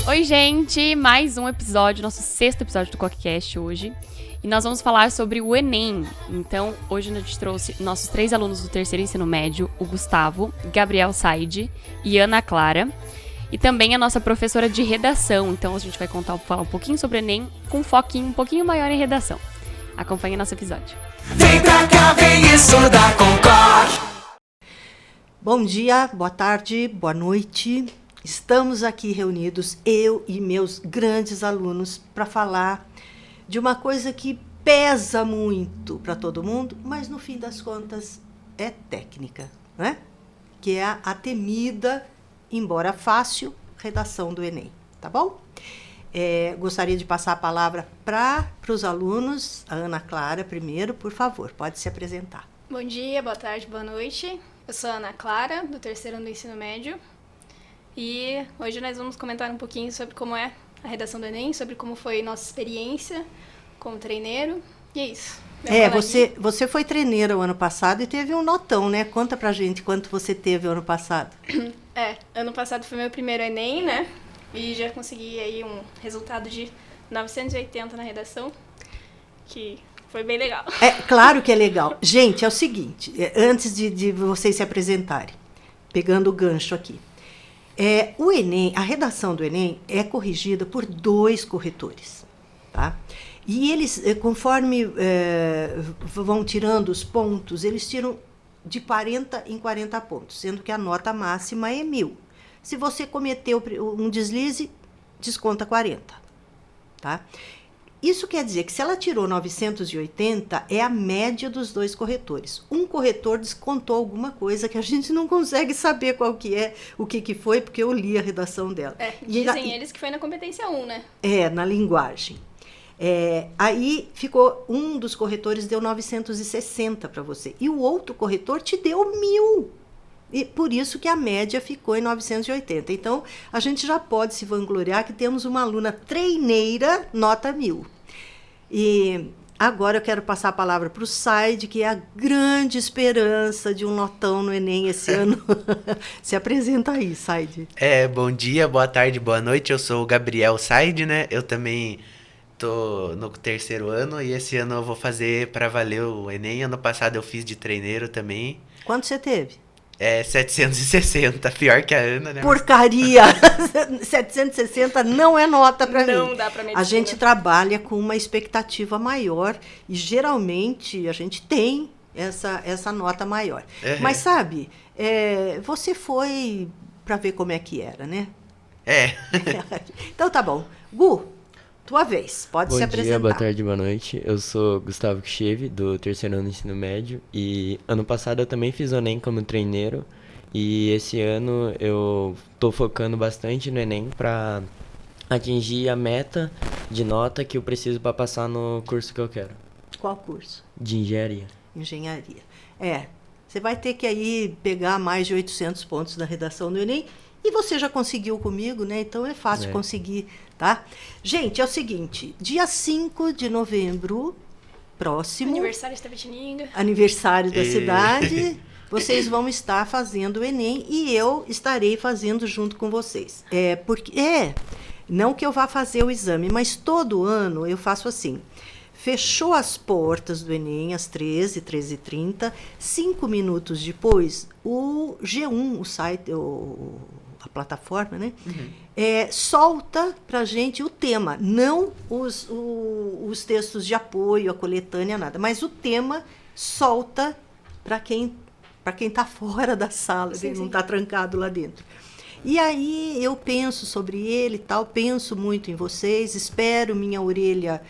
Oi, gente! Mais um episódio, nosso 6º episódio do CoqueCast hoje. E nós vamos falar sobre o Enem. Então, hoje a gente trouxe nossos 3 alunos do terceiro ensino médio, o Gustavo, Gabriel Said e Ana Clara. E também a nossa professora de redação. Então, a gente vai falar um pouquinho sobre o Enem, com um foquinho um pouquinho maior em redação. Acompanhe nosso episódio. Vem pra cá, vem estudar com Coque. Bom dia, boa tarde, boa noite. Estamos aqui reunidos, eu e meus grandes alunos, para falar de uma coisa que pesa muito para todo mundo, mas no fim das contas é técnica, né? Que é a temida, embora fácil, redação do Enem, tá bom? Gostaria de passar a palavra para os alunos. A Ana Clara primeiro, por favor, pode se apresentar. Bom dia, boa tarde, boa noite. Eu sou a Ana Clara, do terceiro ano do ensino médio. E hoje nós vamos comentar um pouquinho sobre como é a redação do Enem, sobre como foi nossa experiência como treineiro. E é isso. Você foi treineira o ano passado e teve um notão, né? Conta pra gente quanto você teve o ano passado. Ano passado foi meu primeiro Enem, né? E já consegui aí um resultado de 980 na redação, que foi bem legal. Claro que é legal. Gente, é o seguinte, antes de vocês se apresentarem, pegando o gancho aqui. O Enem, a redação do Enem é corrigida por 2 corretores, tá? E eles, conforme vão tirando os pontos, eles tiram de 40 em 40 pontos, sendo que a nota máxima é 1.000. Se você cometeu um deslize, desconta 40, tá? Isso quer dizer que se ela tirou 980, é a média dos 2 corretores. Um corretor descontou alguma coisa que a gente não consegue saber qual que é, o que foi, porque eu li a redação dela. Dizem eles que foi na competência 1, né? Na linguagem. Aí ficou, um dos corretores deu 960 para você, e o outro corretor te deu 1.000. E por isso que a média ficou em 980. Então, a gente já pode se vangloriar que temos uma aluna treineira, nota 1.000. E agora eu quero passar a palavra para o Said, que é a grande esperança de um notão no Enem esse ano. Se apresenta aí, Said. Bom dia, boa tarde, boa noite. Eu sou o Gabriel Said, né? Eu também tô no terceiro ano e esse ano eu vou fazer para valer o Enem. Ano passado eu fiz de treineiro também. Quanto você teve? 760, pior que a Ana, né? Porcaria! 760 não é nota para mim. Não dá para medicina. A gente trabalha com uma expectativa maior e geralmente a gente tem essa nota maior. Uhum. Mas sabe, você foi para ver como é que era, né? Então tá bom. Gu, tua vez, pode se apresentar. Bom dia, boa tarde, boa noite. Eu sou Gustavo Kchev, do terceiro ano do ensino médio. E ano passado eu também fiz o Enem como treineiro. E esse ano eu tô focando bastante no Enem para atingir a meta de nota que eu preciso para passar no curso que eu quero. Qual curso? De engenharia. Engenharia. Você vai ter que aí pegar mais de 800 pontos na redação do Enem. E você já conseguiu comigo, né? Então é fácil conseguir, tá? Gente, é o seguinte, dia 5 de novembro, próximo... Aniversário de Itapetininga. Aniversário da cidade. Vocês vão estar fazendo o Enem e eu estarei fazendo junto com vocês. Não que eu vá fazer o exame, mas todo ano eu faço assim. Fechou as portas do Enem às 13h30, 5 minutos depois, o G1, o site, a plataforma, né? Uhum. Solta para a gente o tema, não os textos de apoio, a coletânea, nada, mas o tema solta para quem está fora da sala, não está trancado lá dentro. E aí eu penso sobre ele e tal, penso muito em vocês, espero minha orelha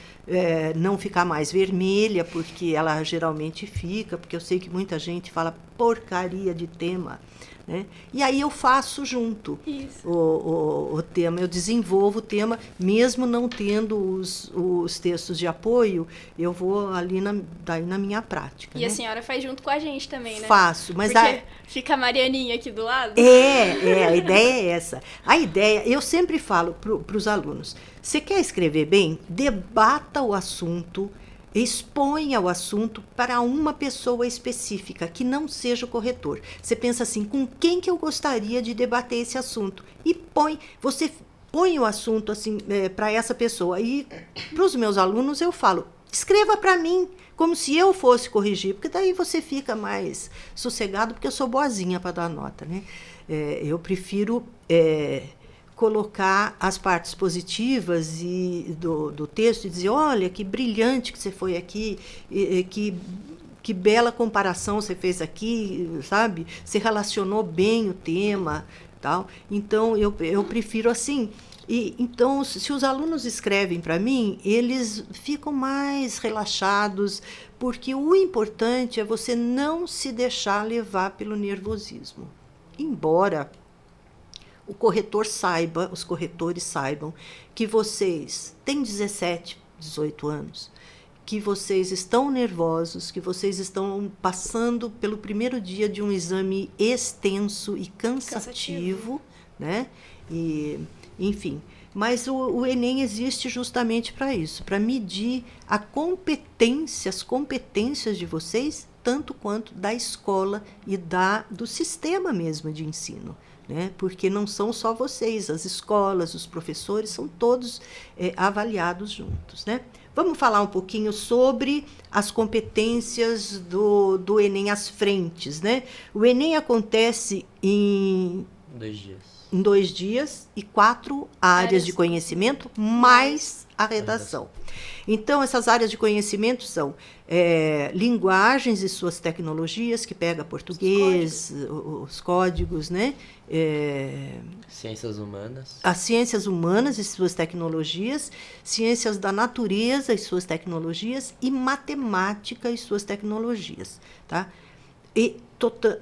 não ficar mais vermelha, porque ela geralmente fica, porque eu sei que muita gente fala porcaria de tema, né? E aí eu faço junto o tema, eu desenvolvo o tema, mesmo não tendo os textos de apoio, eu vou ali na minha prática. E a senhora faz junto com a gente também, né? Faço, mas porque fica a Marianinha aqui do lado. A ideia é essa. A ideia, eu sempre falo para os alunos, você quer escrever bem? Debata o assunto, exponha o assunto para uma pessoa específica, que não seja o corretor. Você pensa assim, com quem que eu gostaria de debater esse assunto? E você põe o assunto assim para essa pessoa. E para os meus alunos eu falo, escreva para mim, como se eu fosse corrigir, porque daí você fica mais sossegado, porque eu sou boazinha para dar nota, né? Eu prefiro colocar as partes positivas do texto e dizer, olha, que brilhante que você foi aqui, que bela comparação você fez aqui, sabe? Você relacionou bem o tema, tal. Então, eu prefiro assim. Então, se os alunos escrevem para mim, eles ficam mais relaxados, porque o importante é você não se deixar levar pelo nervosismo. Embora o corretor saiba, os corretores saibam que vocês têm 17, 18 anos, que vocês estão nervosos, que vocês estão passando pelo primeiro dia de um exame extenso e cansativo. Né? E, enfim, mas o Enem existe justamente para isso, para medir as competências de vocês, tanto quanto da escola e do sistema mesmo de ensino. Né? Porque não são só vocês, as escolas, os professores, são todos avaliados juntos. Né? Vamos falar um pouquinho sobre as competências do Enem, as frentes. Né? O Enem acontece em 2 dias. Em 2 dias e 4 áreas de conhecimento, mais a redação. Então, essas áreas de conhecimento são linguagens e suas tecnologias, que pega português, os códigos, né? Ciências humanas. As ciências humanas e suas tecnologias, ciências da natureza e suas tecnologias, e matemática e suas tecnologias, tá? E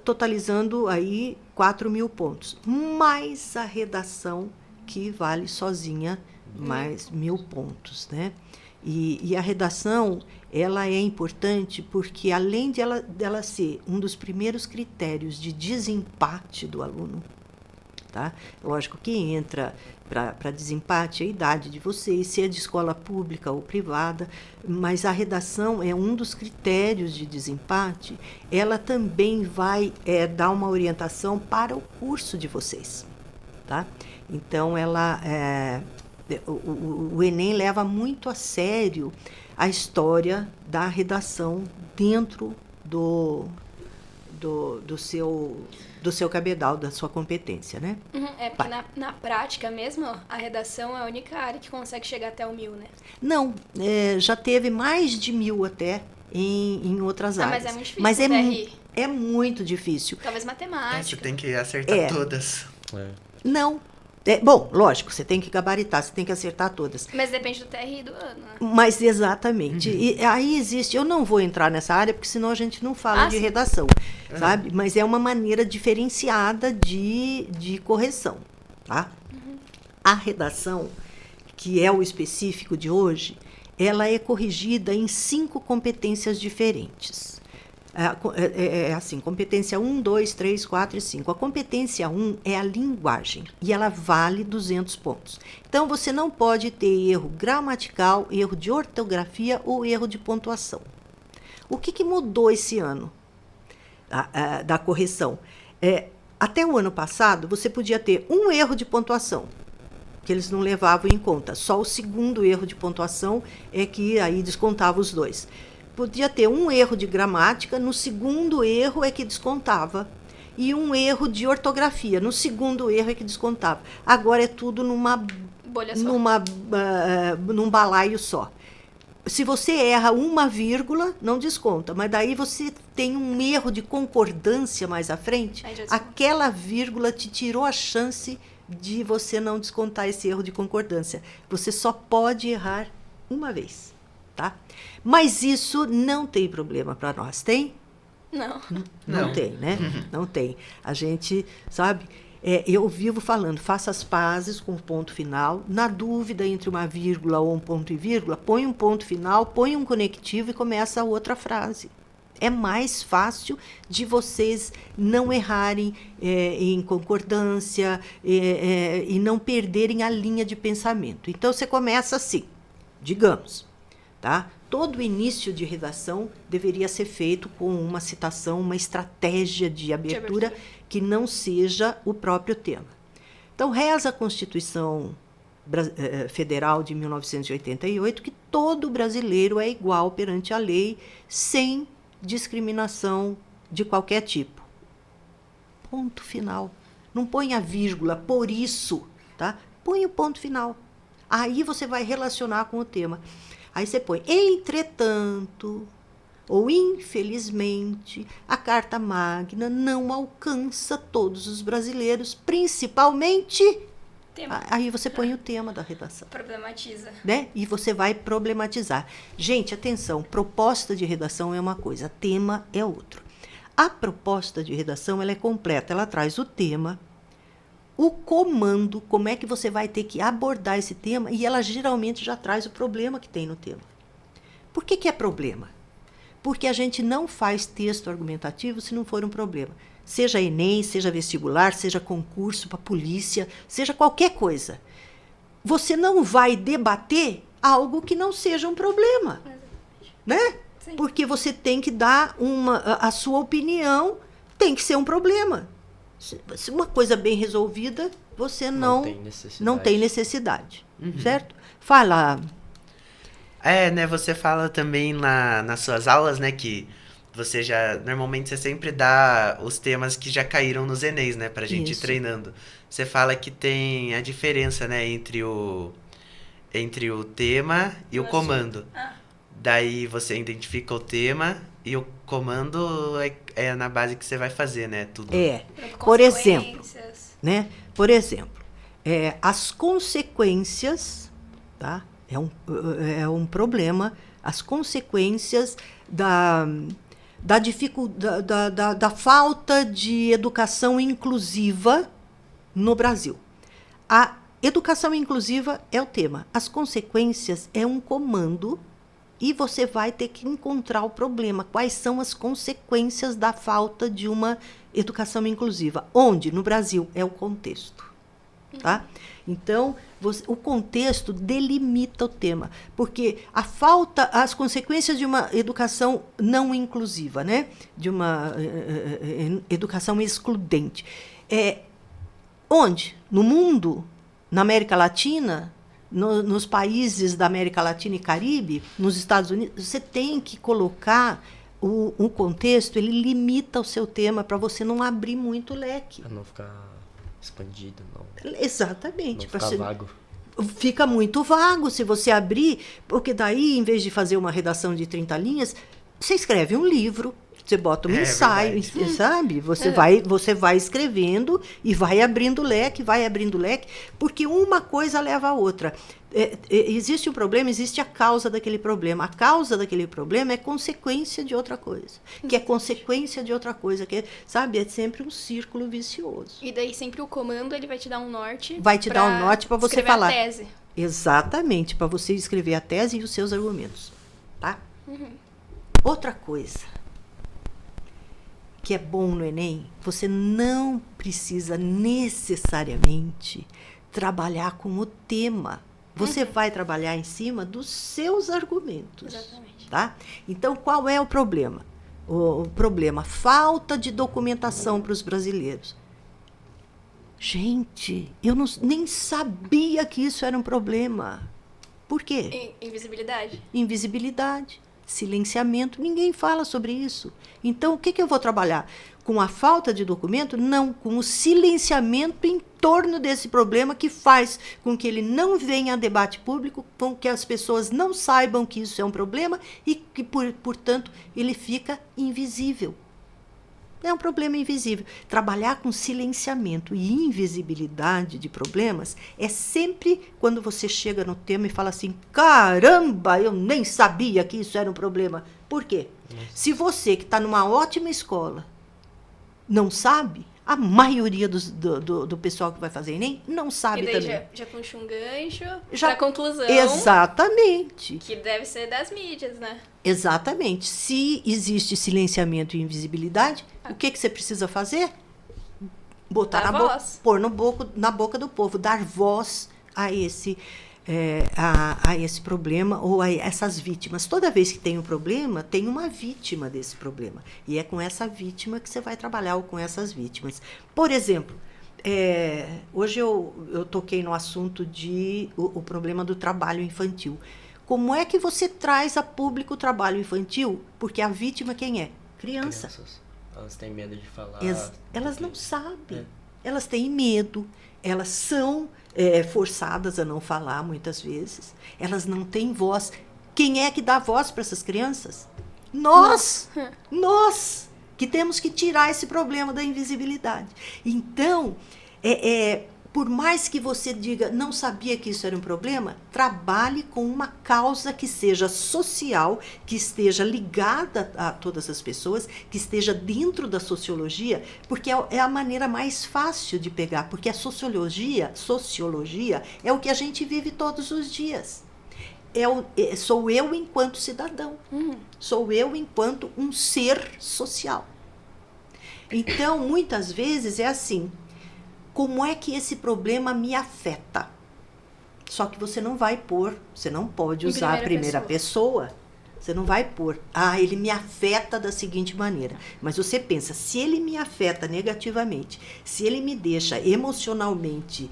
totalizando aí 4.000 pontos, mais a redação, que vale sozinha mais 1.000 pontos, né? E a redação, ela é importante porque, além dela ser um dos primeiros critérios de desempate do aluno, tá? Lógico que entra para desempate a idade de vocês, se é de escola pública ou privada, mas a redação é um dos critérios de desempate. Ela também vai dar uma orientação para o curso de vocês, tá? Então, o Enem leva muito a sério a história da redação dentro do seu cabedal, da sua competência, né? Porque na prática mesmo, a redação é a única área que consegue chegar até o 1.000, né? Não, já teve mais de 1.000 até em outras áreas. Mas é muito difícil, mas TRI. É muito difícil. Talvez matemática. Você tem que acertar todas. Não. Bom, lógico, você tem que gabaritar, você tem que acertar todas. Mas depende do TRI do ano, né? Mas exatamente. E aí existe, eu não vou entrar nessa área, porque senão a gente não fala de redação, sabe? Mas é uma maneira diferenciada de correção, tá? A redação, que é o específico de hoje, ela é corrigida em 5 competências diferentes. Assim, competência 1, 2, 3, 4 e 5. A competência 1 é a linguagem e ela vale 200 pontos. Então, você não pode ter erro gramatical, erro de ortografia ou erro de pontuação. O que mudou esse ano da correção? Até o ano passado, você podia ter um erro de pontuação, que eles não levavam em conta. Só o segundo erro de pontuação é que aí descontava os 2. Podia ter um erro de gramática, no segundo erro é que descontava. E um erro de ortografia, no segundo erro é que descontava. Agora é tudo numa bolha só. Num balaio só. Se você erra uma vírgula, não desconta. Mas daí você tem um erro de concordância mais à frente. Aquela vírgula te tirou a chance de você não descontar esse erro de concordância. Você só pode errar uma vez. Tá? Mas isso não tem problema para nós, tem? Não tem, né? Não tem. A gente, sabe, eu vivo falando, faça as pazes com o ponto final. Na dúvida entre uma vírgula ou um ponto e vírgula, põe um ponto final, põe um conectivo e começa a outra frase. É mais fácil de vocês não errarem em concordância e não perderem a linha de pensamento. Então, você começa assim, digamos. Tá? Todo início de redação deveria ser feito com uma citação, uma estratégia de abertura que não seja o próprio tema. Então, reza a Constituição Federal de 1988, que todo brasileiro é igual perante a lei, sem discriminação de qualquer tipo. Ponto final. Não põe a vírgula, por isso, tá? Põe o ponto final. Aí você vai relacionar com o tema. Aí você põe, entretanto, ou infelizmente, a Carta Magna não alcança todos os brasileiros, principalmente... Tema. Aí você põe o tema da redação. Problematiza. Né? E você vai problematizar. Gente, atenção, proposta de redação é uma coisa, tema é outro. A proposta de redação ela é completa, ela traz o tema, o comando, como é que você vai ter que abordar esse tema, e ela geralmente já traz o problema que tem no tema. Por que é problema? Porque a gente não faz texto argumentativo se não for um problema. Seja Enem, seja vestibular, seja concurso para polícia, seja qualquer coisa. Você não vai debater algo que não seja um problema. Né? Sim. Porque você tem que dar a sua opinião, tem que ser um problema. Se uma coisa bem resolvida, você não tem necessidade. Certo? Fala. Né, você fala também nas suas aulas, né, que você normalmente você sempre dá os temas que já caíram nos Enems, né, pra gente ir treinando. Você fala que tem a diferença, né, entre o tema e o comando. Daí você identifica o tema e o comando é na base que você vai fazer, né, tudo. Por exemplo, né, as consequências, tá? É um problema, as consequências da falta de educação inclusiva no Brasil. A educação inclusiva é o tema, as consequências é um comando e você vai ter que encontrar o problema. Quais são as consequências da falta de uma educação inclusiva? Onde? No Brasil, é o contexto. Tá? Então, o contexto delimita o tema, porque as consequências de uma educação não inclusiva, né? De uma educação excludente. Onde? No mundo, na América Latina, nos países da América Latina e Caribe, nos Estados Unidos, você tem que colocar o contexto, ele limita o seu tema para você não abrir muito leque. Para não ficar expandido, não. Exatamente. Não ficar vago. Fica muito vago se você abrir, porque daí, em vez de fazer uma redação de 30 linhas, você escreve um livro, você bota um ensaio, sabe? Você vai escrevendo e vai abrindo leque, porque uma coisa leva a outra. Existe um problema, existe a causa daquele problema. A causa daquele problema é consequência de outra coisa, que é consequência de outra coisa, que sabe? É sempre um círculo vicioso. E daí sempre o comando ele vai te dar um norte. Vai te dar um norte para você falar. A tese. Exatamente, para você escrever a tese e os seus argumentos, tá? Outra coisa que é bom no Enem, você não precisa necessariamente trabalhar com o tema. Você vai trabalhar em cima dos seus argumentos. Exatamente. Tá? Então, qual é o problema? O problema, falta de documentação para os brasileiros. Gente, eu nem sabia que isso era um problema. Por quê? Invisibilidade. Invisibilidade, silenciamento, ninguém fala sobre isso. Então, o que eu vou trabalhar? Com a falta de documento? Não, com o silenciamento em torno desse problema que faz com que ele não venha a debate público, com que as pessoas não saibam que isso é um problema e que, portanto, ele fica invisível. É um problema invisível. Trabalhar com silenciamento e invisibilidade de problemas é sempre quando você chega no tema e fala assim, caramba, eu nem sabia que isso era um problema. Por quê? Se você que está numa ótima escola não sabe, a maioria do pessoal que vai fazer Enem não sabe também. E daí já puxa um gancho para conclusão. Exatamente. Que deve ser das mídias, né? Exatamente. Se existe silenciamento e invisibilidade, o que você precisa fazer? Botar pôr na boca do povo, dar voz a esse problema ou a essas vítimas. Toda vez que tem um problema, tem uma vítima desse problema. E é com essa vítima que você vai trabalhar ou com essas vítimas. Por exemplo, Hoje eu toquei no assunto o problema do trabalho infantil. Como é que você traz a público o trabalho infantil? Porque a vítima quem é? Criança. Crianças, elas têm medo de falar. Elas não sabem. Elas têm medo. Elas são forçadas a não falar muitas vezes. Elas não têm voz. Quem é que dá voz para essas crianças? Nós! Nós! Que temos que tirar esse problema da invisibilidade. Então, por mais que você diga, não sabia que isso era um problema, trabalhe com uma causa que seja social, que esteja ligada a todas as pessoas, que esteja dentro da sociologia, porque é a maneira mais fácil de pegar, porque a sociologia é o que a gente vive todos os dias. Sou eu enquanto cidadão, sou eu enquanto um ser social. Então, muitas vezes é assim, como é que esse problema me afeta? Só que você não pode usar a primeira pessoa. Você não vai pôr, ele me afeta da seguinte maneira. Mas você pensa, se ele me afeta negativamente, se ele me deixa emocionalmente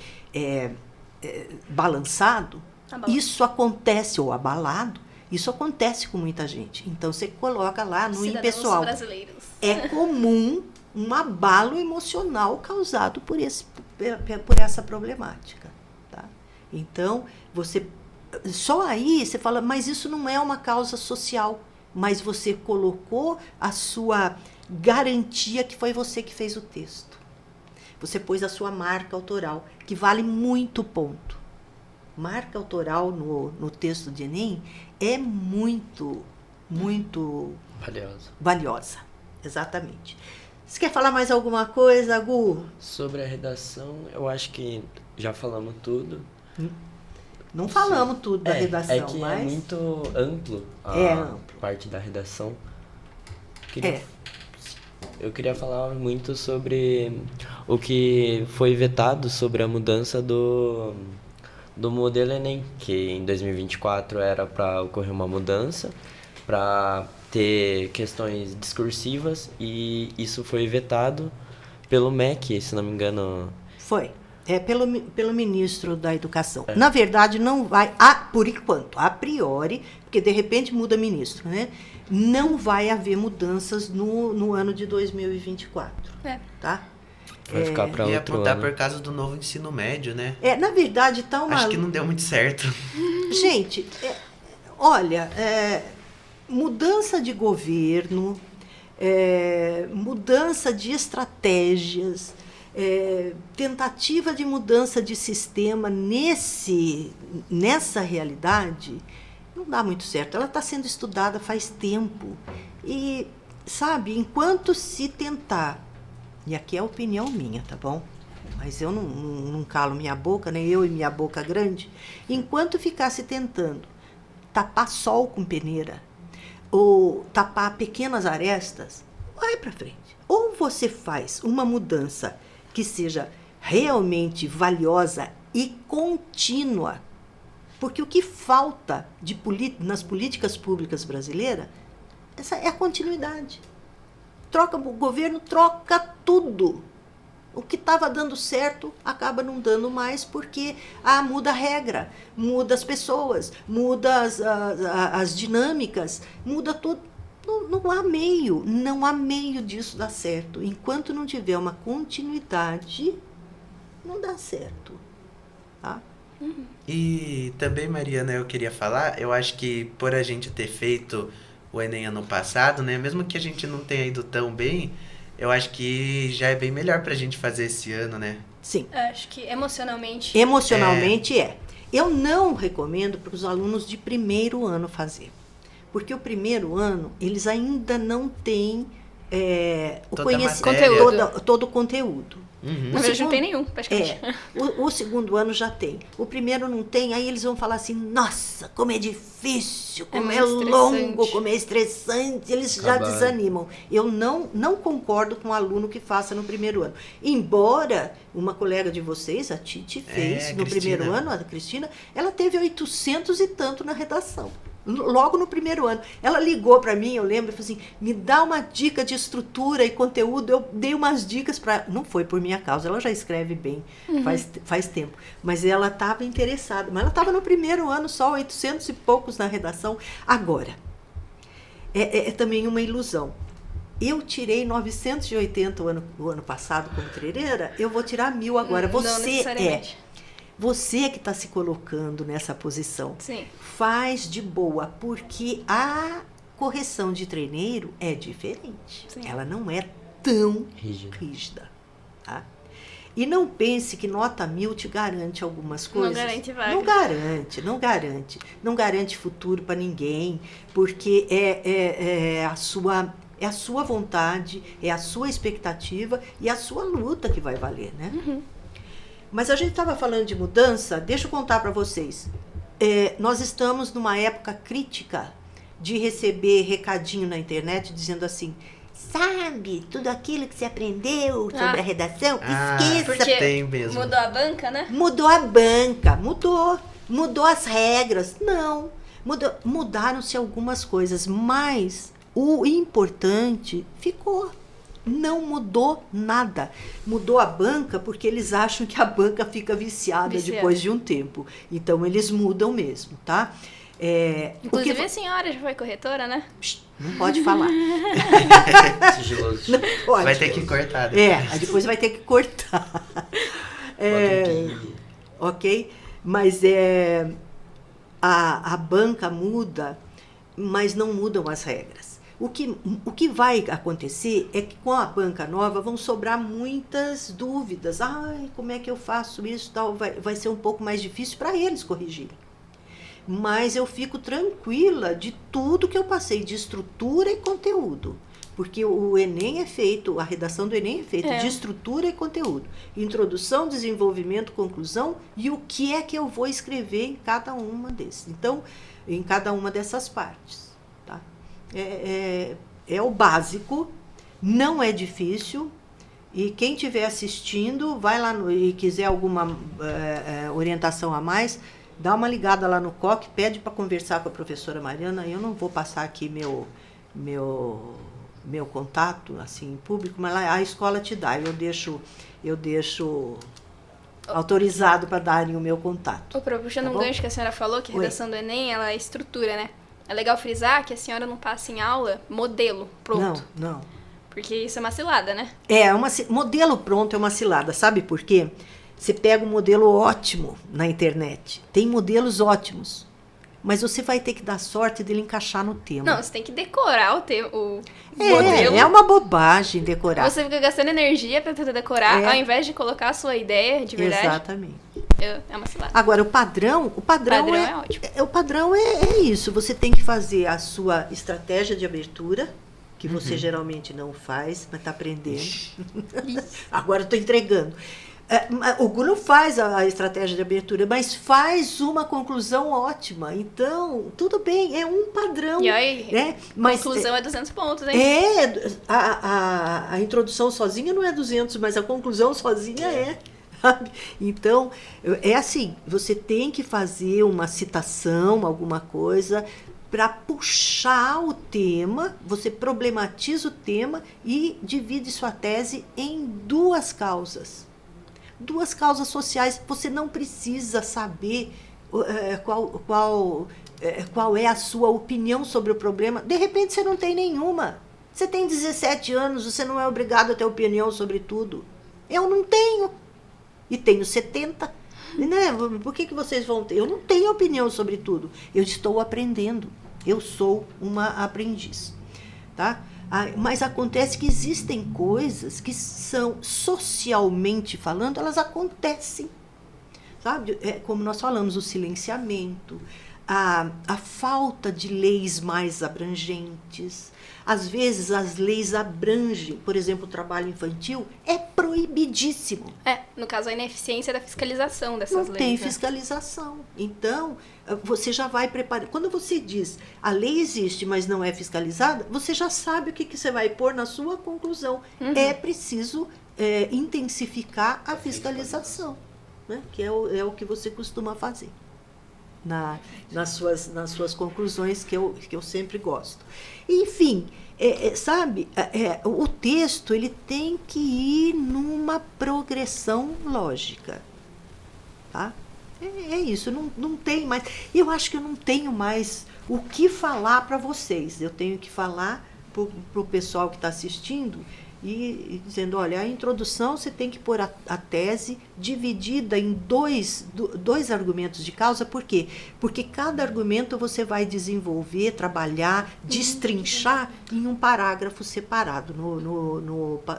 balançado, isso acontece, ou abalado, isso acontece com muita gente. Então, você coloca lá no impessoal. Brasileiros. É comum um abalo emocional causado por essa problemática. Tá? Então, só aí você fala, mas isso não é uma causa social, mas você colocou a sua garantia que foi você que fez o texto. Você pôs a sua marca autoral, que vale muito ponto. Marca autoral no texto de Enem é muito valiosa. Exatamente. Você quer falar mais alguma coisa, Gu? Sobre a redação, eu acho que já falamos tudo. Não falamos tudo da redação, mas... mas... é muito amplo amplo. Parte da redação. Eu queria falar muito sobre o que foi vetado sobre a mudança do modelo Enem, que em 2024 era para ocorrer uma mudança, para ter questões discursivas, e isso foi vetado pelo MEC, se não me engano. Foi. Pelo ministro da Educação. Na verdade, não vai, por enquanto, a priori, porque de repente muda ministro, né? Não vai haver mudanças no ano de 2024. Tá? Vai ficar para outro ano. Ia mudar por causa do novo ensino médio, né? Na verdade, tá uma... Acho que não deu muito certo. Gente, olha, mudança de governo, mudança de estratégias, tentativa de mudança de sistema nessa realidade, não dá muito certo. Ela está sendo estudada faz tempo. E, sabe, enquanto se tentar, e aqui é a opinião minha, tá bom? Mas eu não calo minha boca, nem eu e minha boca grande. Enquanto ficar se tentando tapar sol com peneira, ou tapar pequenas arestas, vai para frente. Ou você faz uma mudança que seja realmente valiosa e contínua, porque o que falta nas políticas públicas brasileiras, essa é a continuidade. O governo troca tudo. O que estava dando certo acaba não dando mais, porque muda a regra, muda as pessoas, muda as dinâmicas, muda tudo. Não há meio disso dar certo. Enquanto não tiver uma continuidade, não dá certo. Tá? E também, Mariana, eu queria falar, eu acho que por a gente ter feito o Enem ano passado, né, mesmo que a gente não tenha ido tão bem, eu acho que já é bem melhor pra gente fazer esse ano, né? Sim. Acho que emocionalmente... Emocionalmente Eu não recomendo para os alunos de primeiro ano fazer. Porque o primeiro ano, eles ainda não têm o conhecimento, todo o conteúdo. Na verdade, não tem nenhum, praticamente. O segundo ano já tem. O primeiro não tem, aí eles vão falar assim, nossa, como é difícil, como é longo, como é estressante, eles já desanimam. Eu não concordo com o aluno que faça no primeiro ano. Embora uma colega de vocês, a Titi, fez no primeiro ano, a Cristina, ela teve 800 e tanto na redação. logo no primeiro ano. Ela ligou para mim, eu lembro, e falou assim, me dá uma dica de estrutura e conteúdo. Eu dei umas dicas para... Não foi por minha causa, ela já escreve bem, faz tempo. Mas ela estava interessada. Mas ela estava no primeiro ano só, 800 e poucos na redação. Agora, é também uma ilusão. Eu tirei 980 o ano passado como treineira, eu vou tirar 1000 agora. Não necessariamente. Você que está se colocando nessa posição. Sim. Faz de boa, porque a correção de treineiro é diferente. Sim. Ela não é tão rígida. Tá? E não pense que nota 1000 te garante algumas coisas. Não garante vaga. Não garante futuro para ninguém, porque é a sua vontade, é a sua expectativa e a sua luta que vai valer, né? Mas a gente estava falando de mudança, deixa eu contar para vocês. Nós estamos numa época crítica de receber recadinho na internet dizendo assim, sabe, tudo aquilo que você aprendeu sobre a redação, esqueça. Porque tem mesmo. mudou a banca, né? Mudou a banca, mudou as regras. Não, mudaram-se algumas coisas, mas o importante ficou. Não mudou nada. Mudou a banca porque eles acham que a banca fica viciada depois de um tempo. Então, eles mudam mesmo, tá? Inclusive, a senhora já foi corretora, né? Não pode falar. Sigiloso. Não pode. Vai ter que cortar. Depois. Depois vai ter que cortar. Ok? Mas a banca muda, mas não mudam as regras. O que vai acontecer é que com a banca nova vão sobrar muitas dúvidas. Ai, como é que eu faço isso? Tal? Vai ser um pouco mais difícil para eles corrigirem. Mas eu fico tranquila de tudo que eu passei, de estrutura e conteúdo. Porque o Enem é feito, a redação do Enem é feita de estrutura e conteúdo. Introdução, desenvolvimento, conclusão e o que é que eu vou escrever em cada uma desses. Então, em cada uma dessas partes. Tá? É o básico, não é difícil. E quem estiver assistindo, vai lá e quiser alguma orientação a mais, dá uma ligada lá no COC, pede para conversar com a professora Mariana. Eu não vou passar aqui meu contato assim em público, mas lá a escola te dá. Eu deixo autorizado para darem o meu contato. Puxando um gancho que a senhora falou, que a redação do Enem, ela é estrutura, né? É legal frisar que a senhora não passa em aula modelo pronto. Não. Porque isso é uma cilada, né? Modelo pronto é uma cilada. Sabe por quê? Você pega um modelo ótimo na internet. Tem modelos ótimos. Mas você vai ter que dar sorte dele encaixar no tema. Não, você tem que decorar o modelo. É uma bobagem decorar. Você fica gastando energia para tentar decorar, ao invés de colocar a sua ideia de verdade. Exatamente. É uma cilada. Agora, o padrão é ótimo. O padrão é isso. Você tem que fazer a sua estratégia de abertura, que você geralmente não faz, mas está aprendendo. Agora eu estou entregando. O Guno faz a estratégia de abertura, mas faz uma conclusão ótima. Então, tudo bem, é um padrão. E aí, mas, conclusão é 200 pontos, hein? A introdução sozinha não é 200, mas a conclusão sozinha é. Sabe? Então, é assim, você tem que fazer uma citação, alguma coisa, para puxar o tema, você problematiza o tema e divide sua tese em duas causas. Duas causas sociais. Você não precisa saber qual é a sua opinião sobre o problema. De repente, você não tem nenhuma. Você tem 17 anos, você não é obrigado a ter opinião sobre tudo. Eu não tenho. E tenho 70. Né? Por que vocês vão ter? Eu não tenho opinião sobre tudo. Eu estou aprendendo. Eu sou uma aprendiz. Tá? Mas acontece que existem coisas que são, socialmente falando, elas acontecem. Sabe? Como nós falamos, o silenciamento, a falta de leis mais abrangentes. Às vezes as leis abrangem, por exemplo, o trabalho infantil é proibidíssimo. No caso, a ineficiência da fiscalização dessas leis. Não tem fiscalização. Então, você já vai preparar. Quando você diz a lei existe, mas não é fiscalizada, você já sabe o que você vai pôr na sua conclusão. É preciso intensificar a fiscalização, né? Que é o que você costuma fazer. nas suas conclusões, que eu sempre gosto. Enfim, sabe, o texto ele tem que ir numa progressão lógica. Tá? É isso, não tem mais. Eu acho que eu não tenho mais o que falar para vocês. Eu tenho que falar para o pessoal que está assistindo e dizendo, olha, a introdução você tem que pôr a tese dividida em dois argumentos de causa. Por quê? Porque cada argumento você vai desenvolver, trabalhar, destrinchar em um parágrafo separado,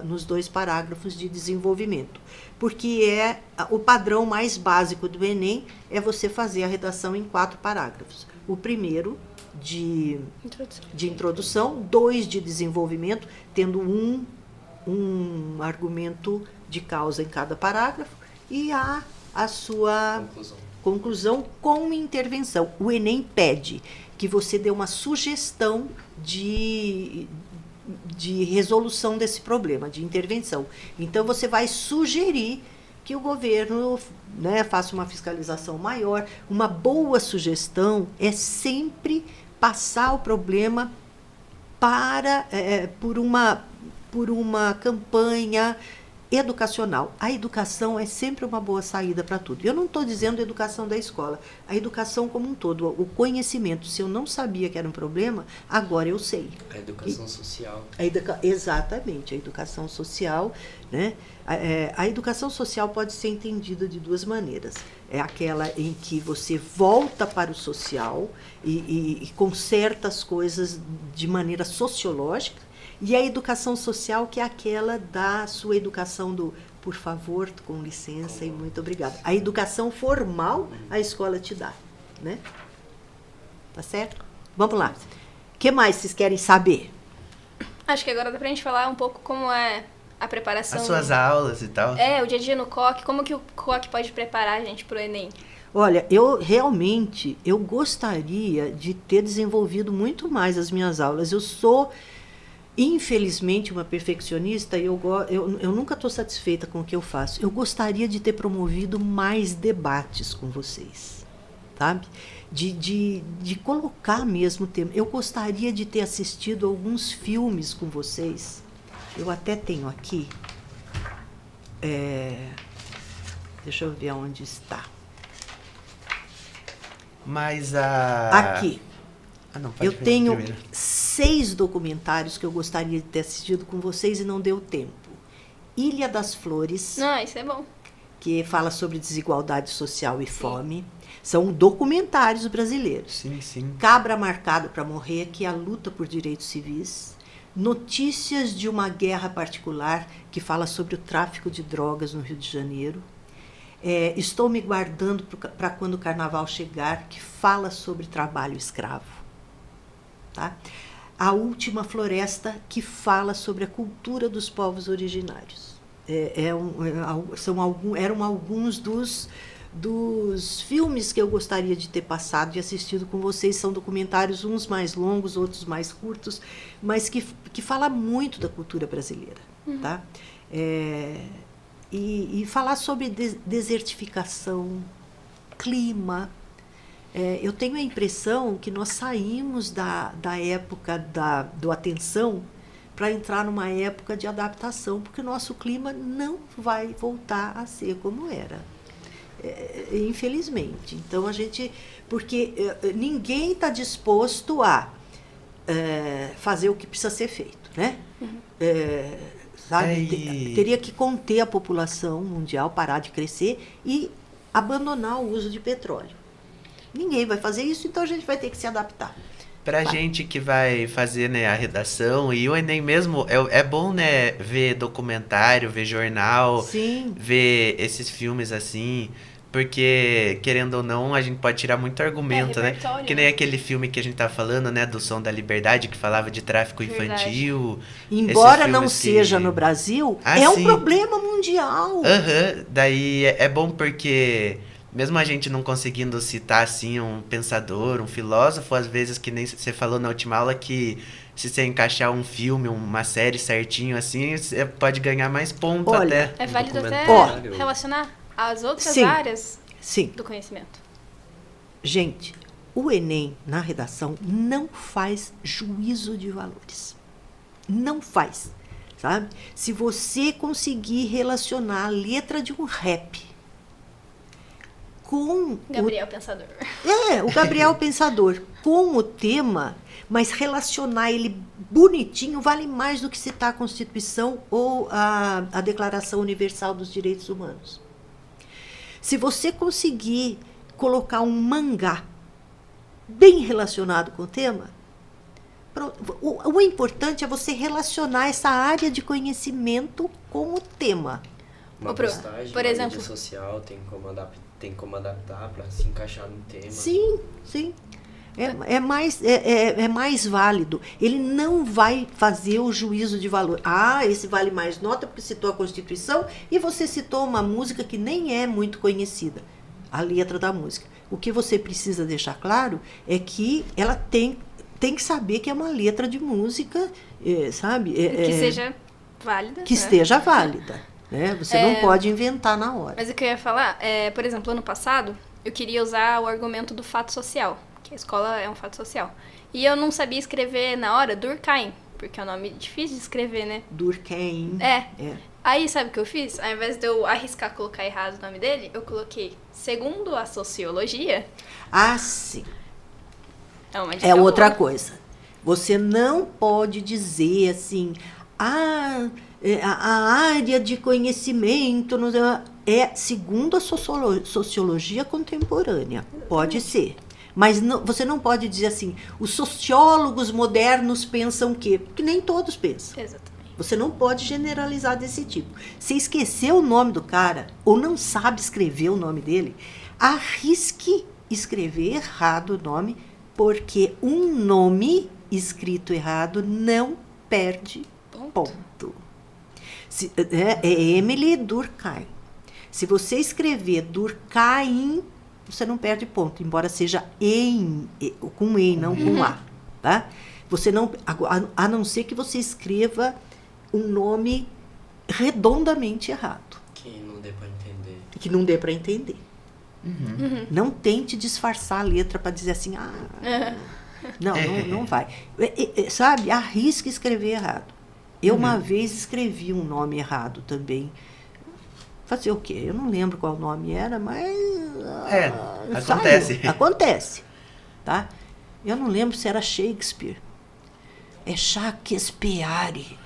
nos 2 parágrafos de desenvolvimento. Porque o padrão mais básico do Enem é você fazer a redação em 4 parágrafos. O primeiro de introdução, 2 de desenvolvimento, tendo um argumento de causa em cada parágrafo e a sua conclusão com intervenção. O Enem pede que você dê uma sugestão de resolução desse problema, de intervenção. Então, você vai sugerir que o governo, né, faça uma fiscalização maior. Uma boa sugestão é sempre passar o problema por uma campanha educacional. A educação é sempre uma boa saída para tudo. Eu não estou dizendo a educação da escola, a educação como um todo, o conhecimento. Se eu não sabia que era um problema, agora eu sei. A educação social. Exatamente, a educação social, né? A educação social pode ser entendida de 2 maneiras. É aquela em que você volta para o social e conserta as coisas de maneira sociológica, e a educação social, que é aquela da sua educação do por favor, com licença e muito obrigada. A educação formal a escola te dá, né? Tá certo? Vamos lá. O que mais vocês querem saber? Acho que agora dá pra gente falar um pouco como é a preparação. As suas aulas e tal. O dia a dia no COC, como que o COC pode preparar a gente pro Enem? Olha, realmente gostaria de ter desenvolvido muito mais as minhas aulas. Eu sou, infelizmente, uma perfeccionista e eu nunca estou satisfeita com o que eu faço. Eu gostaria de ter promovido mais debates com vocês, sabe? De colocar mesmo o tema. Eu gostaria de ter assistido alguns filmes com vocês. Eu até tenho aqui. Deixa eu ver onde está. Mas Aqui. Não, pode Eu ver tenho primeiro. 6 documentários que eu gostaria de ter assistido com vocês e não deu tempo. Ilha das Flores, Isso é bom. que fala sobre desigualdade social e fome. São documentários brasileiros. Sim, sim. Cabra Marcado para Morrer, que é a luta por direitos civis. Notícias de uma guerra particular, que fala sobre o tráfico de drogas no Rio de Janeiro. Estou me guardando para quando o carnaval chegar, que fala sobre trabalho escravo. Tá? A Última Floresta, que fala sobre a cultura dos povos originários. Eram alguns dos filmes que eu gostaria de ter passado e assistido com vocês. São documentários, uns mais longos, outros mais curtos, mas que fala muito da cultura brasileira. Tá? E falar sobre desertificação, clima. Eu tenho a impressão que nós saímos da época do atenção para entrar numa época de adaptação, porque o nosso clima não vai voltar a ser como era. Infelizmente. Então, porque ninguém está disposto a fazer o que precisa ser feito, né? Sabe? Teria que conter a população mundial, parar de crescer e abandonar o uso de petróleo. Ninguém vai fazer isso, então a gente vai ter que se adaptar. Pra gente que vai fazer, né, a redação e o Enem mesmo, é bom, né, ver documentário, ver jornal, Sim. ver esses filmes assim, porque, querendo ou não, a gente pode tirar muito argumento, né? repertório, Que nem né? aquele filme que a gente tá falando, né, do Som da Liberdade, que falava de tráfico infantil. Embora Esses não filmes seja que- no Brasil, Ah, é um sim. problema mundial. Daí é bom porque, mesmo a gente não conseguindo citar, assim, um pensador, um filósofo, às vezes, que nem você falou na última aula, que se você encaixar um filme, uma série certinho, assim, você pode ganhar mais ponto. Olha, até. É válido até documentário. relacionar as outras Sim. áreas Sim. do conhecimento. Gente, o Enem, na redação, não faz juízo de valores. Não faz, sabe? Se você conseguir relacionar a letra de um rap com Gabriel Pensador. o Gabriel Pensador, com o tema, mas relacionar ele bonitinho vale mais do que citar a Constituição ou a Declaração Universal dos Direitos Humanos. Se você conseguir colocar um mangá bem relacionado com o tema, pronto. O importante é você relacionar essa área de conhecimento com o tema. Uma Ô, Pro, postagem, por uma exemplo- mídia social, tem como adaptar para se encaixar no tema. Sim, sim. É mais válido. Ele não vai fazer o juízo de valor. Ah, esse vale mais nota porque citou a Constituição e você citou uma música que nem é muito conhecida, a letra da música. O que você precisa deixar claro é que ela tem que saber que é uma letra de música, sabe? Que seja válida. Que né? esteja válida. Né? Você não pode inventar na hora. Mas o que eu ia falar, por exemplo, ano passado, eu queria usar o argumento do fato social, que a escola é um fato social. E eu não sabia escrever na hora Durkheim, porque é um nome difícil de escrever, né? Durkheim. É. Aí, sabe o que eu fiz? Ao invés de eu arriscar colocar errado o nome dele, eu coloquei, segundo a sociologia, Ah, sim. é uma dica É outra boa. coisa. Você não pode dizer assim, a área de conhecimento é segundo a sociologia contemporânea. Pode ser. Mas você não pode dizer assim, os sociólogos modernos pensam o quê? Porque nem todos pensam. Exatamente. Você não pode generalizar desse tipo. Se esqueceu o nome do cara, ou não sabe escrever o nome dele, arrisque escrever errado o nome, porque um nome escrito errado não perde ponto. É Emily Durkheim. Se você escrever Durkheim, você não perde ponto, embora seja com E, não com A. Tá? Você não, a não ser que você escreva um nome redondamente errado. Que não dê para entender. Que não dê para entender. Não tente disfarçar a letra para dizer assim, não vai. Sabe, arrisque escrever errado. Eu uma vez escrevi um nome errado também. Fazer o quê? Eu não lembro qual nome era, mas... Acontece. Acontece. Tá? Eu não lembro se era Shakespeare. É Shakespeare.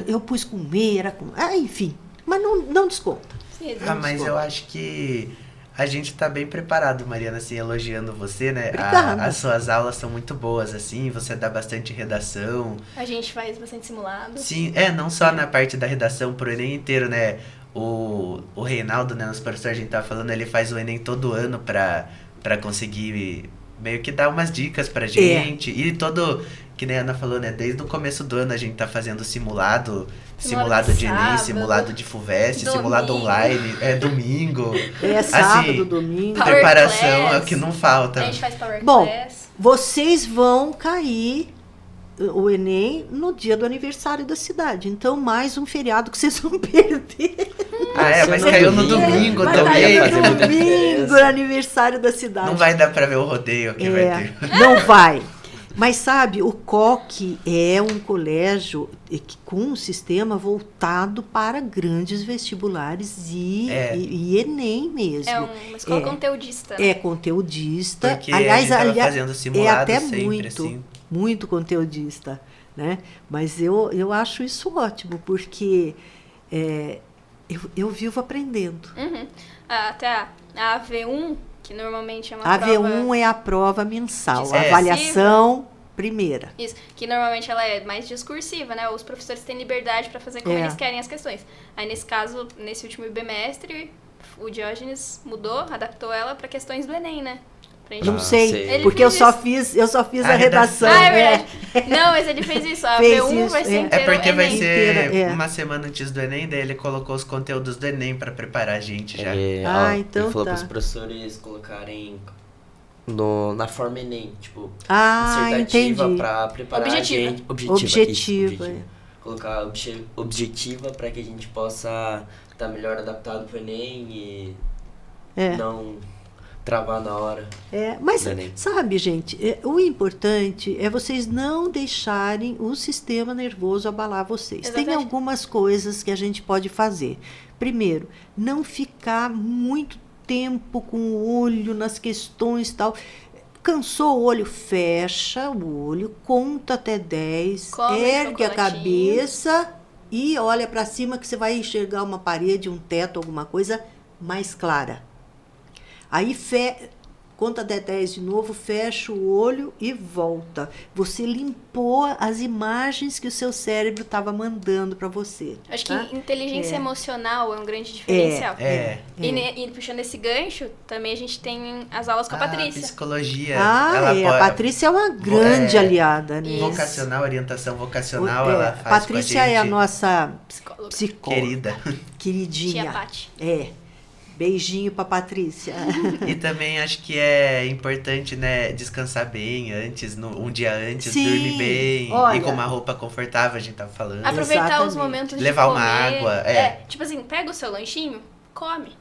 Eu pus com E, era com... enfim. Mas não desconta. Sim, Mas eu acho que a gente tá bem preparado, Mariana, assim, elogiando você, né? Obrigada. As suas aulas são muito boas, assim, você dá bastante redação. A gente faz bastante simulado. Sim, não só na parte da redação, pro Enem inteiro, né? O Reinaldo, né, nosso professor, a gente tava falando, ele faz o Enem todo ano pra conseguir meio que dar umas dicas pra gente. E que nem a Ana falou, né, desde o começo do ano a gente tá fazendo simulado de Enem, sábado, simulado de FUVEST, domingo. simulado online, domingo. Sábado, Assim, domingo. Power preparação é o Class. que não falta. A gente faz Power Bom, Class. vocês vão cair o Enem no dia do aniversário da cidade. Então, mais um feriado que vocês vão perder. Mas no caiu no domingo. domingo Vai também. cair fazer no muita domingo, diferença. aniversário da cidade. Não vai dar pra ver o rodeio que vai ter. Não vai. Mas sabe, o COC é um colégio com um sistema voltado para grandes vestibulares e Enem mesmo. É uma escola conteudista. É conteudista. Porque a gente tava fazendo é simulado até sempre, assim. muito conteudista, né? Mas eu acho isso ótimo, porque eu vivo aprendendo. Até a AV1, que normalmente é uma A prova... V1 é a prova mensal, a Discursiva. avaliação primeira. Isso, que normalmente ela é mais discursiva, né? Os professores têm liberdade para fazer como eles querem as questões. Aí, nesse caso, nesse último bimestre, o Diógenes mudou, adaptou ela para questões do Enem, né? Pra gente... Não sei, sei. porque eu Ele só fez fiz a redação. Ah, é verdade. Não, mas ele fez isso. A Fez V1 isso, vai ser é. inteiro Porque vai Enem. ser Inteira, uma semana antes do Enem, daí ele colocou os conteúdos do Enem pra preparar a gente já. Então ele falou tá. para os professores colocarem na forma Enem, tipo, Entendi. para preparar Objetiva. a gente. Objetiva, é. Colocar objetiva para que a gente possa estar melhor adaptado pro Enem e não travar na hora. Mas, do Enem. sabe, gente, o importante é vocês não deixarem o sistema nervoso abalar vocês. Tem Exatamente. algumas coisas que a gente pode fazer. Primeiro, não ficar muito tempo com o olho nas questões e tal. Cansou o olho, fecha o olho, conta até 10, Come ergue a chocolatinho. cabeça e olha para cima que você vai enxergar uma parede, um teto, alguma coisa mais clara. Aí conta até 10 de novo, fecha o olho e volta. Você limpou as imagens que o seu cérebro estava mandando para você. Acho tá? que inteligência emocional é um grande diferencial. É. E puxando esse gancho, também a gente tem as aulas com a Patrícia. Psicologia. A Patrícia é uma grande aliada, né? Isso. Vocacional, orientação vocacional, ela faz Patrícia com a gente. é a nossa Psicóloga. psicóloga. Querida. Queridinha. Tia Pati. Beijinho pra Patrícia. E também acho que é importante, né, descansar bem antes, um dia antes, Sim, dormir bem, olha. ir com uma roupa confortável, a gente tava falando. Aproveitar Exatamente. os momentos Levar de uma comer. água, Tipo assim, pega o seu lanchinho, come.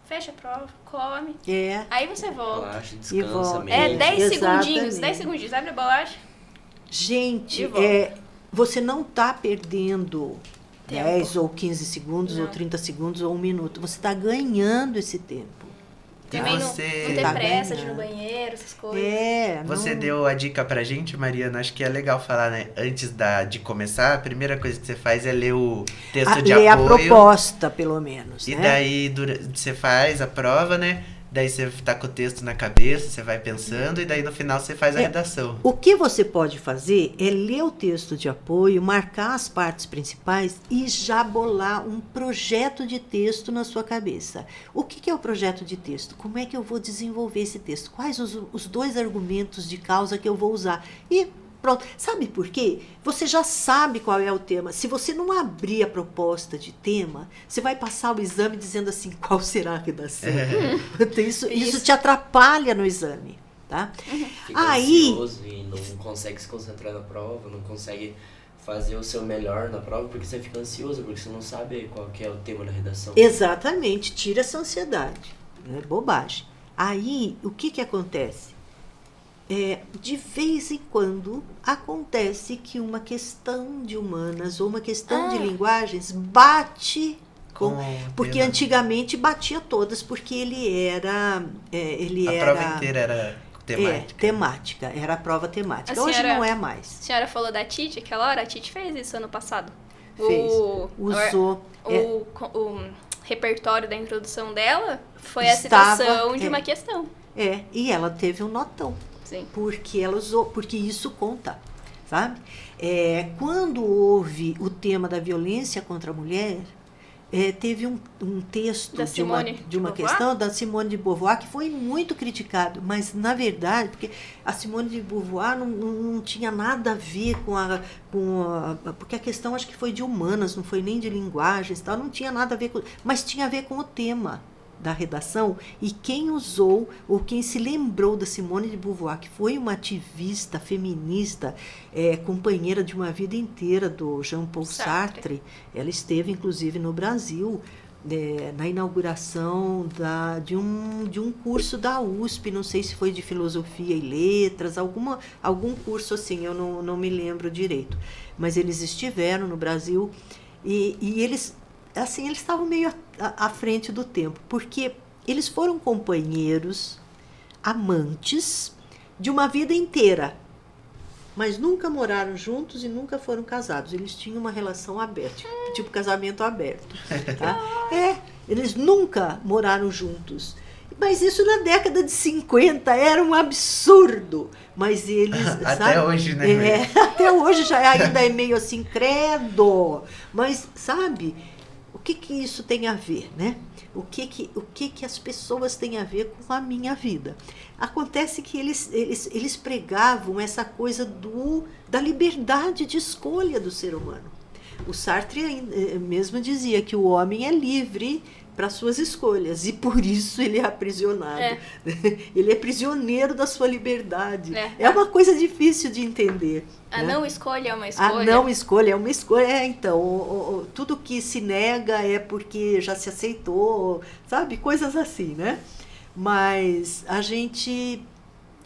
Fecha a prova, come. Aí você volta. Relaxa, E descansa volta. mesmo. 10 Exatamente. segundinhos, 10 segundinhos. Abre a bolacha. Gente, De volta. você não está perdendo Tempo. 10 ou 15 segundos, ou Não. 30 segundos, ou 1 minuto. Você está ganhando esse tempo. Também não você- ter Tá pressa de ir no ganhando. banheiro, essas coisas. Você não- deu a dica pra gente, Mariana, acho que é legal falar, né? Antes de começar, a primeira coisa que você faz é ler o texto de ler a apoio. proposta, pelo menos. E né? daí você faz a prova, né? Daí você tá com o texto na cabeça, você vai pensando, e daí no final você faz a redação. O que você pode fazer é ler o texto de apoio, marcar as partes principais e já bolar um projeto de texto na sua cabeça. O que é o projeto de texto? Como é que eu vou desenvolver esse texto? Quais os 2 argumentos de causa que eu vou usar? E pronto. Sabe por quê? Você já sabe qual é o tema. Se você não abrir a proposta de tema, você vai passar o exame dizendo assim, qual será a redação? Isso te atrapalha no exame. Tá? Fica ansioso e não consegue se concentrar na prova, não consegue fazer o seu melhor na prova, porque você fica ansioso, porque você não sabe qual que é o tema da redação. Exatamente, tira essa ansiedade. É bobagem. Aí, o que acontece? De vez em quando, acontece que uma questão de humanas ou uma questão de linguagens bate com... Porque tema. antigamente batia todas, porque ele era... A prova inteira era temática. temática. Era a prova temática. A Hoje senhora- não é mais. A senhora falou da Tite aquela hora, a Tite fez isso ano passado. Fez. Usou. O repertório da introdução dela foi Estava- a citação de uma questão. E ela teve um notão. Sim. Porque ela usou, porque isso conta, sabe? Quando houve o tema da violência contra a mulher, teve um texto Da de uma Simone de Beauvoir? questão da Simone de Beauvoir que foi muito criticado, mas na verdade, porque a Simone de Beauvoir não tinha nada a ver porque a questão acho que foi de humanas, não foi nem de linguagens, tal, não tinha nada a ver com, mas tinha a ver com o tema da redação, e quem usou ou quem se lembrou da Simone de Beauvoir, que foi uma ativista feminista, companheira de uma vida inteira do Jean-Paul Sartre. Ela esteve inclusive no Brasil na inauguração de um curso da USP, não sei se foi de filosofia e letras, algum curso assim, eu não me lembro direito, mas eles estiveram no Brasil e eles estavam meio à frente do tempo, porque eles foram companheiros, amantes de uma vida inteira, mas nunca moraram juntos e nunca foram casados. Eles tinham uma relação aberta, tipo casamento aberto. Tá? Eles nunca moraram juntos. Mas isso na década de 50 era um absurdo. Mas eles... Até sabe? hoje, né? Até hoje já ainda é meio assim, credo. Mas, sabe... O que isso tem a ver, né? O que as pessoas têm a ver com a minha vida? Acontece que eles pregavam essa coisa da liberdade de escolha do ser humano. O Sartre mesmo dizia que o homem é livre para suas escolhas, e por isso ele é aprisionado. Ele é prisioneiro da sua liberdade. É uma coisa difícil de entender. A não escolha é uma A escolha. não escolha é uma escolha. Então, tudo que se nega é porque já se aceitou, sabe? Coisas assim, né? Mas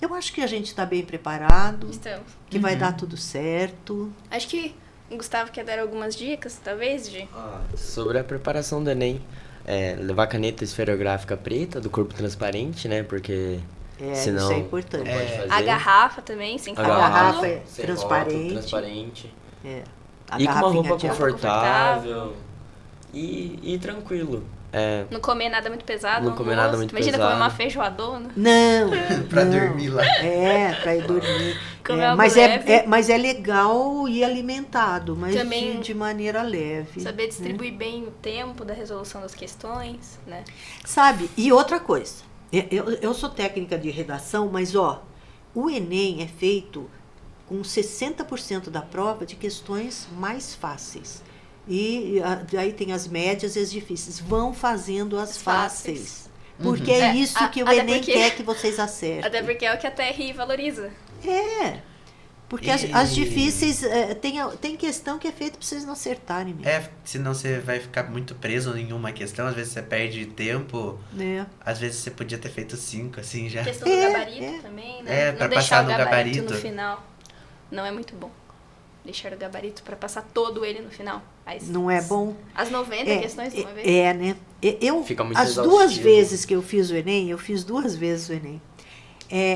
eu acho que a gente está bem preparado, Estamos. que vai dar tudo certo. Acho que o Gustavo quer dar algumas dicas, talvez, de... Sobre a preparação do Enem, levar caneta esferográfica preta do corpo transparente, né? Porque senão isso é importante. não pode fazer. A garrafa também, sem A rótulo. garrafa é sem transparente. rótulo, transparente. A E com uma garrafinha roupa de água. confortável e tranquilo. Não comer nada muito pesado. Não no comer almoço. nada muito Imagina pesado. comer uma feijoadona. Não. Pra não. dormir lá. Pra ir dormir. Comer algo mas, leve. mas é legal ir alimentado, mas Também de maneira leve. Saber né? distribuir bem o tempo da resolução das questões, né? Sabe, e outra coisa, eu sou técnica de redação, mas o Enem é feito com 60% da prova de questões mais fáceis. E aí tem as médias e as difíceis. Vão fazendo as fáceis. Porque é isso que o até Enem porque- quer que vocês acertem. Até porque é o que a TRI valoriza. Porque as difíceis, tem questão que é feita para vocês não acertarem mesmo. Senão você vai ficar muito preso em uma questão, às vezes você perde tempo, às vezes você podia ter feito 5, assim, já. A questão do gabarito também, né? pra não deixar passar o no gabarito gabarito. no final não é muito bom. Deixar o gabarito para passar todo ele no final. Não é bom? As 90 questões de uma vez. Né? Eu, Fica muito as exaustivo. 2 vezes que eu fiz o Enem, eu fiz 2 vezes o Enem.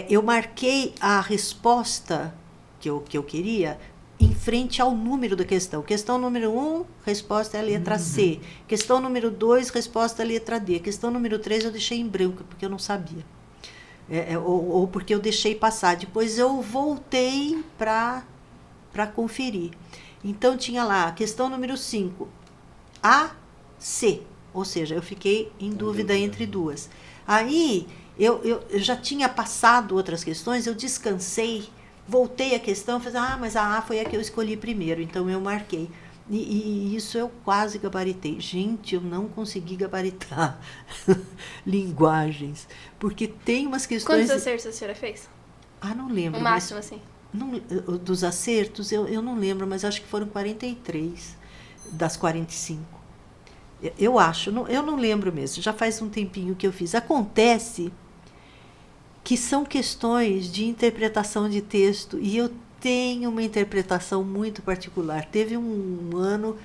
Eu marquei a resposta que eu queria em frente ao número da questão. Questão número 1, resposta é a letra C. Questão número 2, resposta é a letra D. Questão número 3 eu deixei em branco, porque eu não sabia. Ou porque eu deixei passar. Depois eu voltei para conferir. Então tinha lá a questão número 5, A, C. Ou seja, eu fiquei em dúvida entre 2. Aí eu já tinha passado outras questões, eu descansei, voltei a questão, falei, mas a A foi a que eu escolhi primeiro, então eu marquei. E isso eu quase gabaritei. Gente, eu não consegui gabaritar linguagens, porque tem umas questões... Quantos acertos a senhora fez? não lembro. O máximo, assim. Dos acertos, eu não lembro, mas acho que foram 43 das 45. Eu acho, eu não lembro mesmo, já faz um tempinho que eu fiz. Acontece que são questões de interpretação de texto e eu tenho uma interpretação muito particular. Teve um ano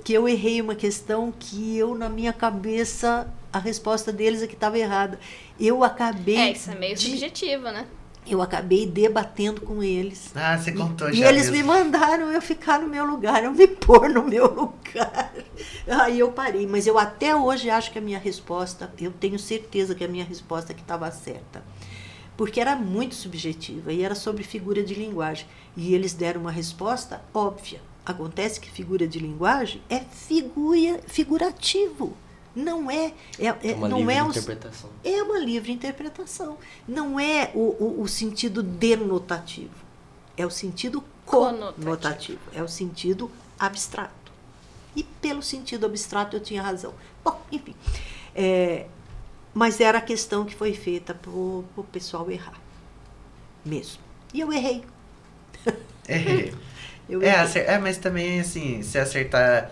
que eu errei uma questão que na minha cabeça, a resposta deles é que estava errada. Eu acabei... Isso é meio subjetivo, né? Eu acabei debatendo com eles. Você contou E já eles mesmo. me mandaram eu ficar no meu lugar, eu me pôr no meu lugar. Aí eu parei, mas eu até hoje acho que a minha resposta, eu tenho certeza que a minha resposta que estava certa. Porque era muito subjetiva e era sobre figura de linguagem. E eles deram uma resposta óbvia. Acontece que figura de linguagem é figurativo. Não é uma não livre é interpretação. É uma livre interpretação. Não é o sentido denotativo. É o sentido conotativo. É o sentido abstrato. E pelo sentido abstrato eu tinha razão. Bom, enfim. Mas era a questão que foi feita para o pessoal errar. Mesmo. E eu errei. Eu errei. Mas também, assim, se acertar...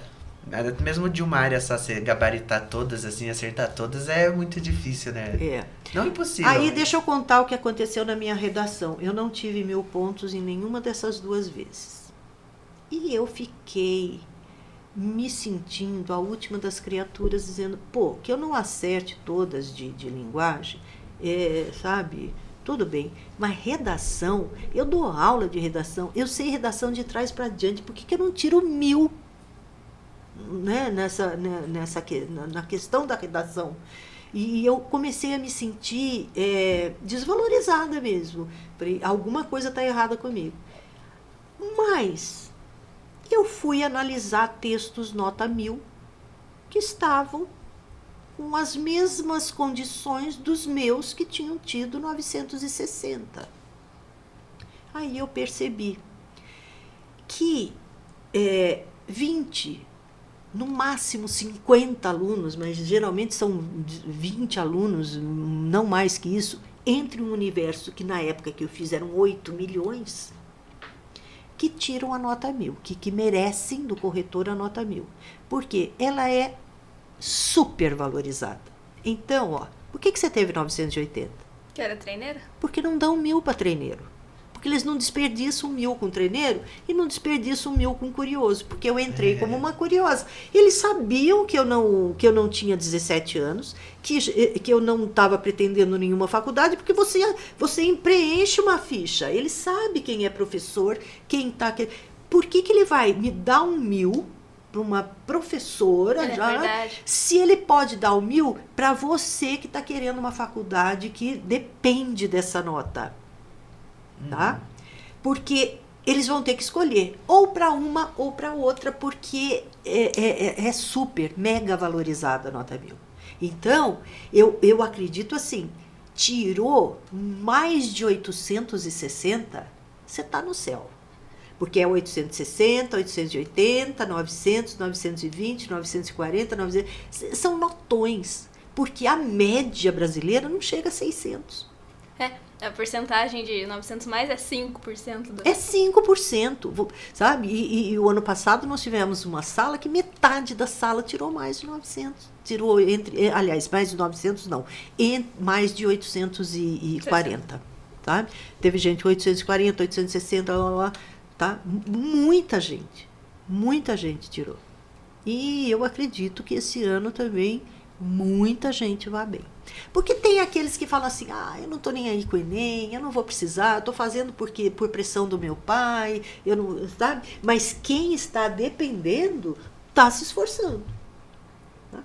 Mesmo de uma área só, se gabaritar todas, assim, acertar todas, é muito difícil, né? Não impossível. Aí deixa eu contar o que aconteceu na minha redação. Eu não tive 1000 pontos em nenhuma dessas 2 vezes. E eu fiquei me sentindo a última das criaturas, dizendo, que eu não acerte todas de linguagem, sabe? Tudo bem, mas redação, eu dou aula de redação, eu sei redação de trás para diante, por que eu não tiro 1000? Né, na questão da redação. E eu comecei a me sentir desvalorizada mesmo. Falei, alguma coisa está errada comigo. Mas eu fui analisar textos nota 1000 que estavam com as mesmas condições dos meus que tinham tido 960. Aí eu percebi que 20, no máximo 50 alunos, mas geralmente são 20 alunos, não mais que isso, entre um universo que na época que eu fiz eram 8 milhões, que tiram a nota 1000, que merecem do corretor a nota 1000. Porque ela é super valorizada. Então, Por que você teve 980? Que era treineira? Porque não dão 1000 para treineiro. Porque eles não desperdiçam 1000 com treineiro e não desperdiçam 1000 com curioso. Porque eu entrei como uma curiosa. Eles sabiam que eu não tinha 17 anos, que eu não estava pretendendo nenhuma faculdade, porque você preenche uma ficha. Ele sabe quem é professor, quem está... Por que ele vai me dar 1000 para uma professora, Verdade. se ele pode dar 1000 para você que está querendo uma faculdade que depende dessa nota? Tá? Porque eles vão ter que escolher ou para uma ou para outra, porque é super, mega valorizada a nota 1000. Então, eu acredito assim, tirou mais de 860, você está no céu. Porque é 860, 880, 900, 920, 940, 900, são notões. Porque a média brasileira não chega a 600. A porcentagem de 900 mais é 5%. É 5%, sabe? E o ano passado nós tivemos uma sala que metade da sala tirou mais de 900. Tirou aliás, mais de 900 não, mais de 840, tá? Teve gente 840, 860, tá? Muita gente tirou. E eu acredito que esse ano também muita gente vai bem. Porque tem aqueles que falam assim, eu não estou nem aí com o Enem, eu não vou precisar, eu estou fazendo por pressão do meu pai, eu não, sabe? Mas quem está dependendo está se esforçando. Tá?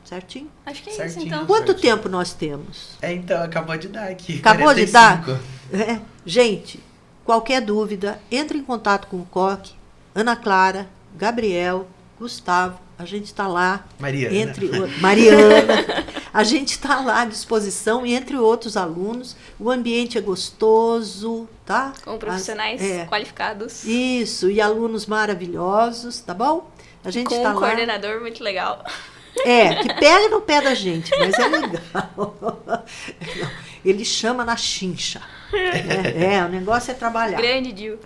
Certinho? Acho que é Certinho. isso, então. Quanto tempo nós temos? Então, acabou de dar aqui. Acabou de 45. dar? Gente, qualquer dúvida, entre em contato com o Coque, Ana Clara, Gabriel, Gustavo, a gente está lá. Mariana. Mariana. A gente está lá à disposição, e entre outros alunos. O ambiente é gostoso, tá? Com profissionais qualificados. Isso, e alunos maravilhosos, tá bom? A gente Com está um lá. coordenador muito legal. Que pega no pé da gente, mas é legal. Ele chama na chincha. O negócio é trabalhar. Grande Dio.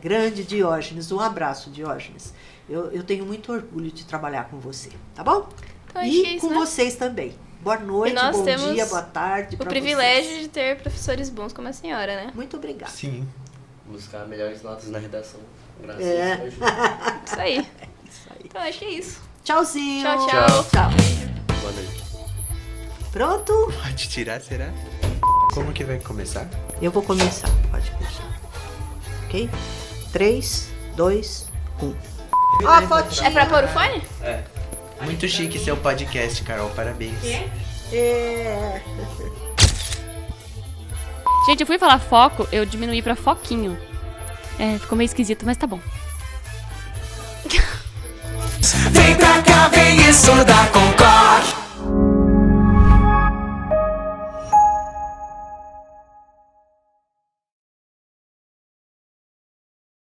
Grande Diógenes. Um abraço, Diógenes. Eu tenho muito orgulho de trabalhar com você, tá bom? Então, acho que é E isso, com né? vocês também. Boa noite, nós bom temos dia, boa tarde. O pra privilégio vocês. de ter professores bons como a senhora, né? Muito obrigada. Sim. Buscar melhores notas na redação. Graças É. a Deus. ajuda. Isso aí. Isso aí. Então acho que é isso. Tchauzinho. Tchau, tchau. Tchau. Boa noite. Pronto? Pode tirar, será? Como que vai começar? Eu vou começar, pode deixar. Ok? 3, 2, 1. Ó a fotinha. É pra pôr o fone? Muito chique seu podcast, Carol. Parabéns. Gente, eu fui falar foco, eu diminuí pra foquinho. Ficou meio esquisito, mas tá bom. Vem pra cá, vem estudar com Coque.